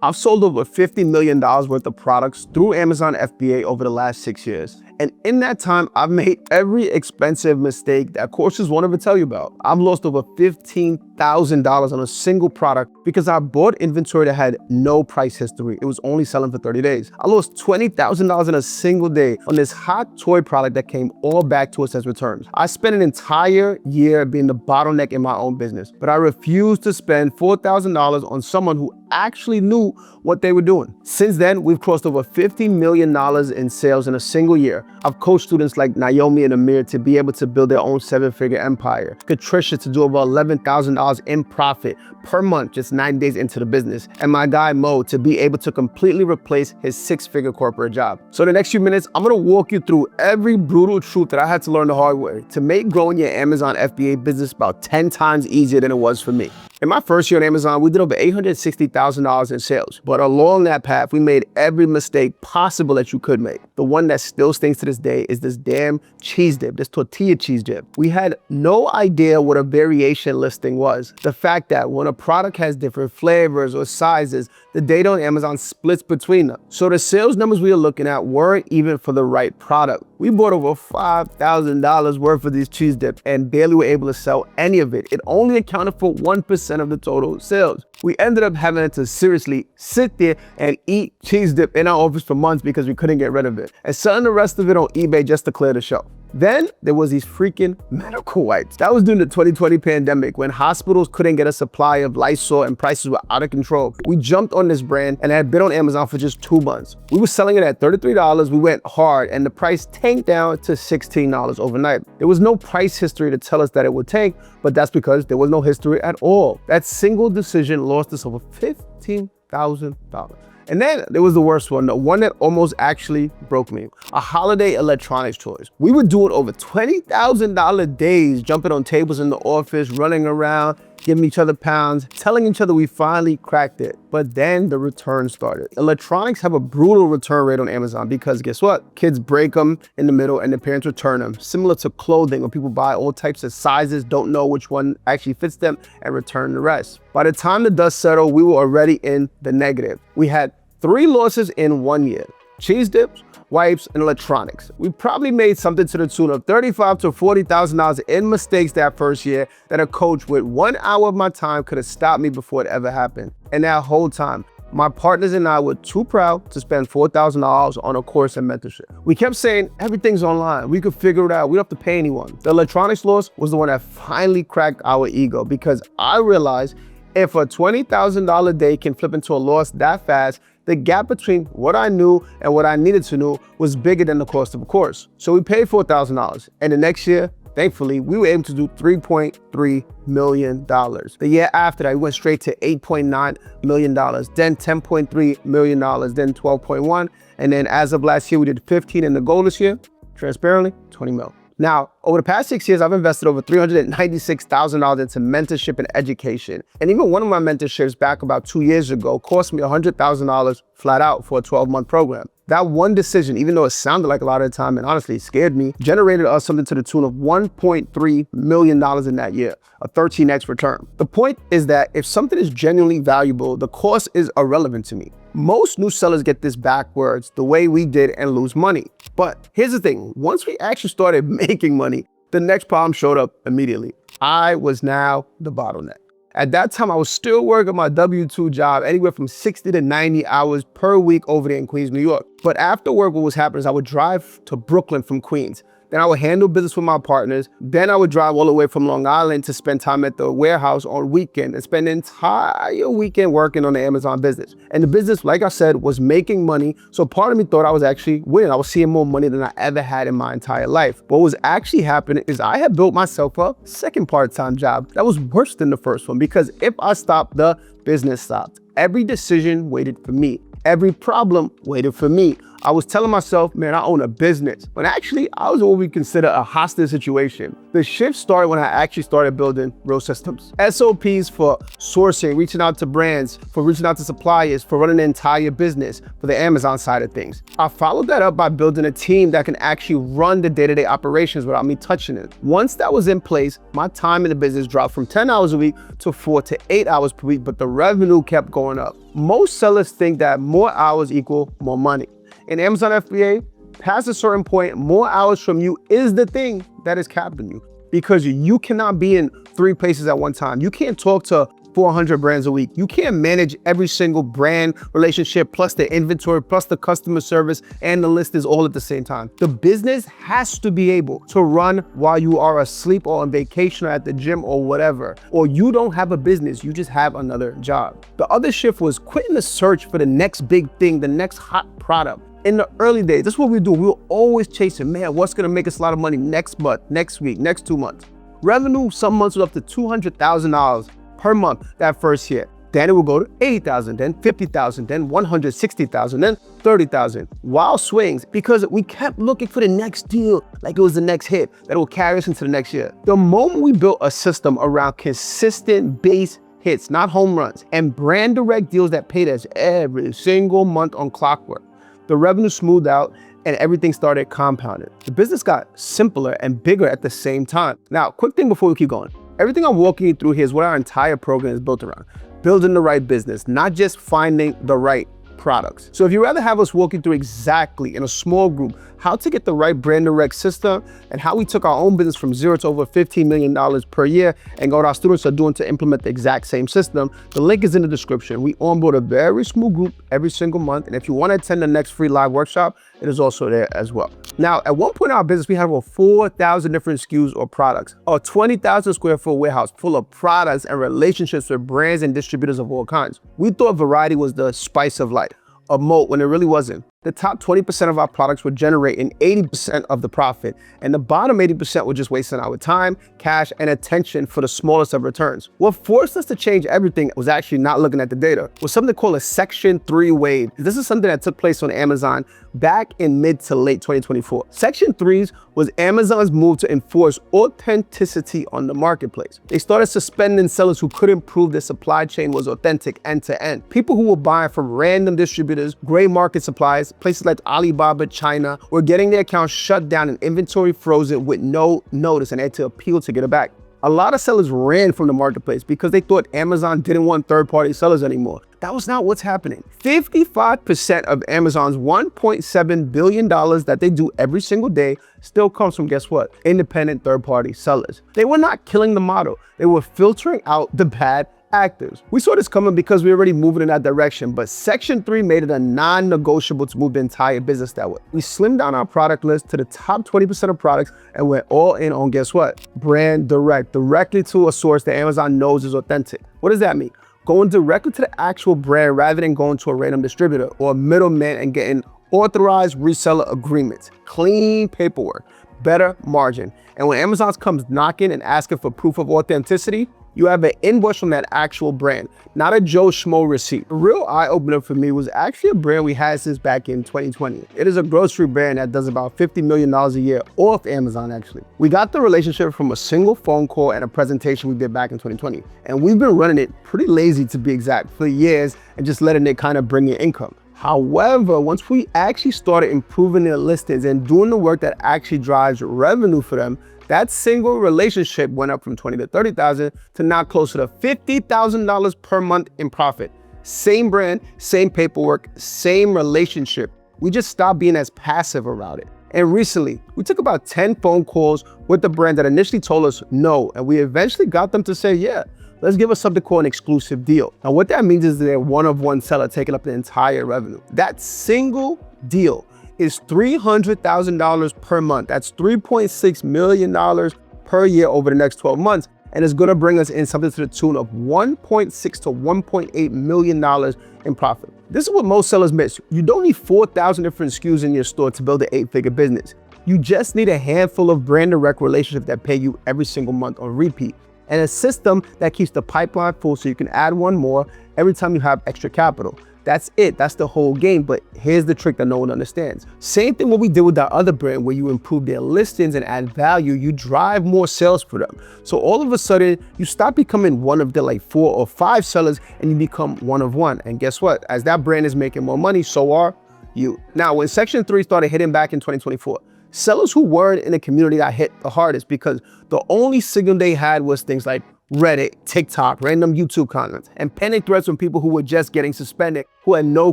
I've sold over $50 million worth of products through Amazon FBA over the last 6 years. And in that time, I've made every expensive mistake that courses won't ever tell you about. I've lost over $15,000 on a single product because I bought inventory that had no price history. It was only selling for 30 days. I lost $20,000 in a single day on this hot toy product that came all back to us as returns. I spent an entire year being the bottleneck in my own business, but I refused to spend $4,000 on someone who actually knew what they were doing. Since then, we've crossed over $50 million in sales in a single year. I've coached students like Naomi and Amir to be able to build their own 7-figure empire. Katricia to do over $11,000 in profit per month just 9 days into the business. And my guy Mo to be able to completely replace his 6-figure corporate job. So the next few minutes, I'm gonna walk you through every brutal truth that I had to learn the hard way to make growing your Amazon FBA business about 10 times easier than it was for me. In my first year on Amazon, we did over $860,000 in sales. But along that path, we made every mistake possible that you could make. The one that still stings to this day is this damn cheese dip, this tortilla cheese dip. We had no idea what a variation listing was. The fact that when a product has different flavors or sizes, the data on Amazon splits between them. So the sales numbers we were looking at weren't even for the right product. We bought over $5,000 worth of these cheese dips and barely were able to sell any of it. It only accounted for 1% of the total sales. We ended up having to seriously sit there and eat cheese dip in our office for months because we couldn't get rid of it and selling the rest of it on eBay just to clear the shelf. Then there was these freaking medical wipes. That was during the 2020 pandemic when hospitals couldn't get a supply of Lysol and prices were out of control. We jumped on this brand and it had been on Amazon for just 2 months. We were selling it at $33. We went hard and the price tanked down to $16 overnight. There was no price history to tell us that it would tank, but that's because there was no history at all. That single decision lost us over $15,000. And then there was the worst one, the one that almost actually broke me. A holiday electronics toys. We were doing over $20,000 days, jumping on tables in the office, running around, giving each other pounds, telling each other we finally cracked it. But then the return started. Electronics have a brutal return rate on Amazon because guess what? Kids break them in the middle and the parents return them. Similar to clothing where people buy all types of sizes, don't know which one actually fits them and return the rest. By the time the dust settled, we were already in the negative. We had 3 losses in 1 year. Cheese dips, wipes, and electronics. We probably made something to the tune of $35,000 to $40,000 in mistakes that first year that a coach with 1 hour of my time could have stopped me before it ever happened. And that whole time, my partners and I were too proud to spend $4,000 on a course and mentorship. We kept saying, everything's online, we could figure it out, we don't have to pay anyone. The electronics loss was the one that finally cracked our ego because I realized if a $20,000 day can flip into a loss that fast, the gap between what I knew and what I needed to know was bigger than the cost of a course. So we paid $4,000. And the next year, thankfully, we were able to do $3.3 million. The year after that, we went straight to $8.9 million, then $10.3 million, then $12.1. And then as of last year, we did 15, and the goal this year, transparently, 20 mil. Now, over the past 6 years, I've invested over $396,000 into mentorship and education. And even one of my mentorships back about 2 years ago cost me $100,000 flat out for a 12-month program. That one decision, even though it sounded like a lot of the time and honestly scared me, generated us something to the tune of $1.3 million in that year, a 13x return. The point is that if something is genuinely valuable, the cost is irrelevant to me. Most new sellers get this backwards, the way we did, and lose money. But here's the thing, once we actually started making money, the next problem showed up immediately. I was now the bottleneck. At that time, I was still working my W-2 job, anywhere from 60 to 90 hours per week over there in Queens, New York. But after work, what was happening is I would drive to Brooklyn from Queens. Then I would handle business with my partners. Then I would drive all the way from Long Island to spend time at the warehouse on weekend and spend the entire weekend working on the Amazon business. And the business, like I said, was making money. So part of me thought I was actually winning. I was seeing more money than I ever had in my entire life. What was actually happening is I had built myself a second part-time job that was worse than the first one because if I stopped, the business stopped. Every decision waited for me. Every problem waited for me. I was telling myself, man, I own a business. But actually, I was in what we consider a hostage situation. The shift started when I actually started building real systems. SOPs for sourcing, reaching out to brands, for reaching out to suppliers, for running the entire business, for the Amazon side of things. I followed that up by building a team that can actually run the day-to-day operations without me touching it. Once that was in place, my time in the business dropped from 10 hours a week to 4 to 8 hours per week, but the revenue kept going up. Most sellers think that more hours equal more money. In Amazon FBA, past a certain point, more hours from you is the thing that is capping you, because you cannot be in 3 places at one time. You can't talk to 400 brands a week. You can't manage every single brand relationship, plus the inventory, plus the customer service, and the list is all at the same time. The business has to be able to run while you are asleep or on vacation or at the gym or whatever. Or you don't have a business, you just have another job. The other shift was quitting the search for the next big thing, the next hot product. In the early days, this is what we do. We were always chasing, man, what's gonna make us a lot of money next month, next week, next 2 months. Revenue, some months was up to $200,000 per month that first year. Then it would go to 80,000, then 50,000, then 160,000, then 30,000. Wild swings, because we kept looking for the next deal like it was the next hit that will carry us into the next year. The moment we built a system around consistent base hits, not home runs, and brand direct deals that paid us every single month on clockwork, the revenue smoothed out and everything started compounding. The business got simpler and bigger at the same time. Now, quick thing before we keep going. Everything I'm walking you through here is what our entire program is built around. Building the right business, not just finding the right products. So if you'd rather have us walk you through exactly in a small group how to get the right brand direct system and how we took our own business from 0 to over $15 million per year and what our students are doing to implement the exact same system, the link is in the description. We onboard a very small group every single month. And if you want to attend the next free live workshop, it is also there as well. Now, at one point in our business, we had over 4,000 different SKUs or products, a 20,000 square foot warehouse full of products and relationships with brands and distributors of all kinds. We thought variety was the spice of life, a moat, when it really wasn't. The top 20% of our products were generating 80% of the profit, and the bottom 80% were just wasting our time, cash, and attention for the smallest of returns. What forced us to change everything was actually not looking at the data. It was something called a Section 3 wave. This is something that took place on Amazon back in mid to late 2024. Section 3s was Amazon's move to enforce authenticity on the marketplace. They started suspending sellers who couldn't prove their supply chain was authentic end to end. People who were buying from random distributors, gray market suppliers, places like Alibaba, China, were getting their accounts shut down and inventory frozen with no notice, and they had to appeal to get it back. A lot of sellers ran from the marketplace because they thought Amazon didn't want third-party sellers anymore. That was not what's happening. 55% of Amazon's $1.7 billion that they do every single day still comes from, guess what? Independent third-party sellers. They were not killing the model. They were filtering out the bad actors. We saw this coming because we were already moving in that direction, but Section 3 made it a non-negotiable to move the entire business that way. We slimmed down our product list to the top 20% of products and went all in on, guess what? Brand direct, directly to a source that Amazon knows is authentic. What does that mean? Going directly to the actual brand rather than going to a random distributor or a middleman and getting authorized reseller agreements, clean paperwork, better margin. And when Amazon comes knocking and asking for proof of authenticity, you have an invoice from that actual brand, not a Joe Schmo receipt. A real eye-opener for me was actually a brand we had since back in 2020. It is a grocery brand that does about $50 million a year off Amazon, actually. We got the relationship from a single phone call and a presentation we did back in 2020. And we've been running it pretty lazy, to be exact, for years and just letting it kind of bring in income. However, once we actually started improving their listings and doing the work that actually drives revenue for them, that single relationship went up from 20 to 30,000 to now closer to $50,000 per month in profit. Same brand, same paperwork, same relationship. We just stopped being as passive around it. And recently, we took about 10 phone calls with the brand that initially told us no, and we eventually got them to say, yeah, let's give us something called an exclusive deal. Now, what that means is they're one-of-one seller taking up the entire revenue. That single deal is $300,000 per month. That's $3.6 million per year over the next 12 months. And it's gonna bring us in something to the tune of $1.6 to $1.8 million in profit. This is what most sellers miss. You don't need 4,000 different SKUs in your store to build an 8-figure business. You just need a handful of brand direct relationships that pay you every single month on repeat, and a system that keeps the pipeline full so you can add one more every time you have extra capital. That's it, that's the whole game, but here's the trick that no one understands. Same thing what we did with that other brand where you improve their listings and add value, you drive more sales for them. So all of a sudden, you stop becoming one of the like 4 or 5 sellers and you become one of one. And guess what? As that brand is making more money, so are you. Now, when Section 3 started hitting back in 2024, sellers who weren't in the community got hit the hardest because the only signal they had was things like Reddit, TikTok, random YouTube comments, and panic threats from people who were just getting suspended, who had no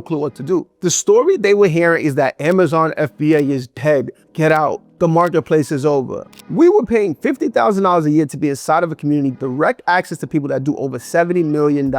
clue what to do. The story they were hearing is that Amazon FBA is dead. Get out. The marketplace is over. We were paying $50,000 a year to be inside of a community, direct access to people that do over $70 million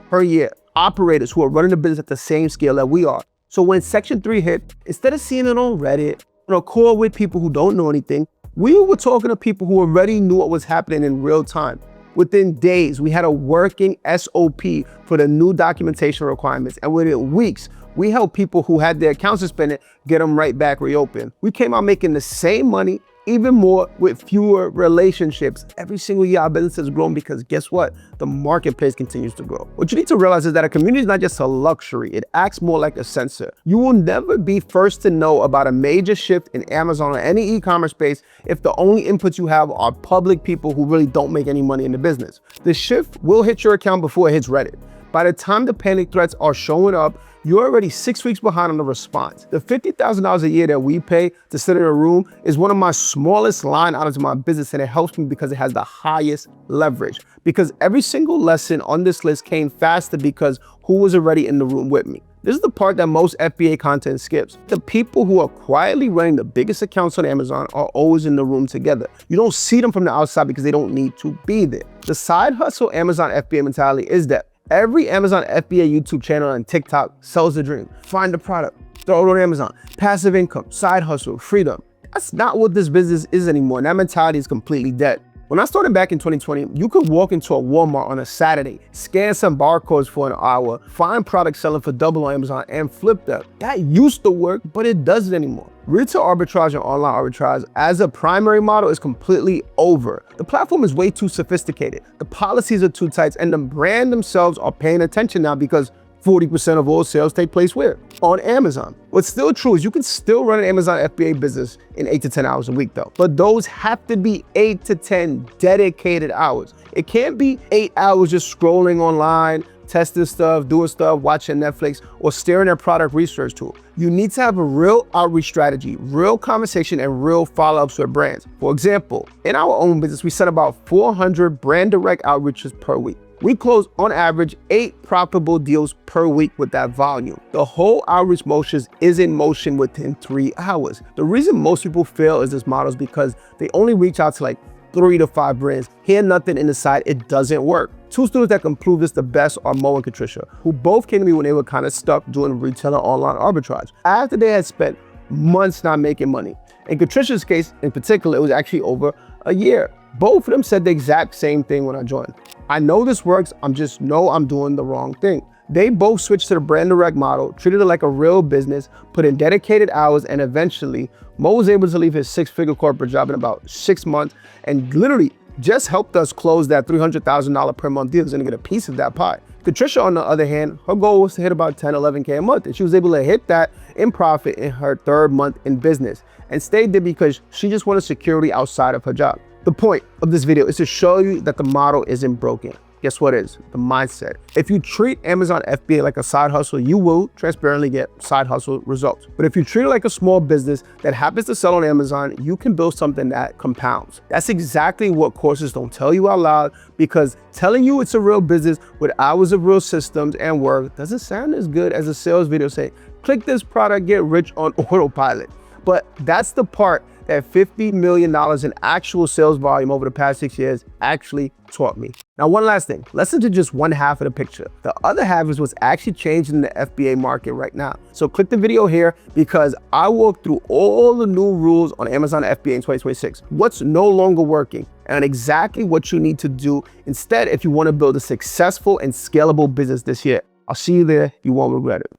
per year, operators who are running the business at the same scale that we are. So when Section 3 hit, instead of seeing it on Reddit, call with people who don't know anything, we were talking to people who already knew what was happening in real time. Within days, we had a working SOP for the new documentation requirements, and within weeks, we helped people who had their accounts suspended get them right back reopened. We came out making the same money, even more, with fewer relationships. Every single year, our business has grown because guess what? The marketplace continues to grow. What you need to realize is that a community is not just a luxury. It acts more like a sensor. You will never be first to know about a major shift in Amazon or any e-commerce space if the only inputs you have are public people who really don't make any money in the business. The shift will hit your account before it hits Reddit. By the time the panic threats are showing up, you're already 6 weeks behind on the response. The $50,000 a year that we pay to sit in a room is one of my smallest line items in my business, and it helps me because it has the highest leverage. Because every single lesson on this list came faster because who was already in the room with me. This is the part that most FBA content skips. The people who are quietly running the biggest accounts on Amazon are always in the room together. You don't see them from the outside because they don't need to be there. The side hustle Amazon FBA mentality is that every Amazon FBA YouTube channel and TikTok sells the dream. Find the product, throw it on Amazon, passive income, side hustle, freedom. That's not what this business is anymore. And that mentality is completely dead. When I started back in 2020, you could walk into a Walmart on a Saturday, scan some barcodes for an hour, find products selling for double on Amazon, and flip them. That used to work, but it doesn't anymore. Retail arbitrage and online arbitrage as a primary model is completely over. The platform is way too sophisticated. The policies are too tight, and the brand themselves are paying attention now because 40% of all sales take place where? On Amazon. What's still true is you can still run an Amazon FBA business in 8 to 10 hours a week though. But those have to be 8 to 10 dedicated hours. It can't be 8 hours just scrolling online, testing stuff, doing stuff, watching Netflix, or staring at product research tool. You need to have a real outreach strategy, real conversation, and real follow-ups with brands. For example, in our own business, we set about 400 brand direct outreaches per week. We close on average 8 profitable deals per week with that volume. The whole outreach motion is in motion within 3 hours. The reason most people fail is this model is because they only reach out to like 3 to 5 brands, hear nothing in the side, it doesn't work. 2 students that can prove this the best are Mo and Katricia, who both came to me when they were kind of stuck doing retail and online arbitrage, after they had spent months not making money. In Katricia's case in particular, it was actually over a year. Both of them said the exact same thing when I joined. I know this works, I'm doing the wrong thing. They both switched to the brand direct model, treated it like a real business, put in dedicated hours, and eventually Mo was able to leave his 6-figure corporate job in about 6 months and literally just helped us close that $300,000 per month deal. He's gonna get a piece of that pie. Katricia, on the other hand, her goal was to hit about 10, 11K a month, and she was able to hit that in profit in her 3rd month in business and stayed there because she just wanted security outside of her job. The point of this video is to show you that the model isn't broken. Guess what is? The mindset. If you treat Amazon FBA like a side hustle, you will transparently get side hustle results. But if you treat it like a small business that happens to sell on Amazon, you can build something that compounds. That's exactly what courses don't tell you out loud, because telling you it's a real business with hours of real systems and work doesn't sound as good as a sales video saying, click this product, get rich on autopilot. But that's the part that $50 million in actual sales volume over the past 6 years actually taught me. Now, one last thing, listen to just one half of the picture. The other half is what's actually changing in the FBA market right now. So click the video here because I walk through all the new rules on Amazon FBA in 2026, what's no longer working, and exactly what you need to do instead if you want to build a successful and scalable business this year. I'll see you there. You won't regret it.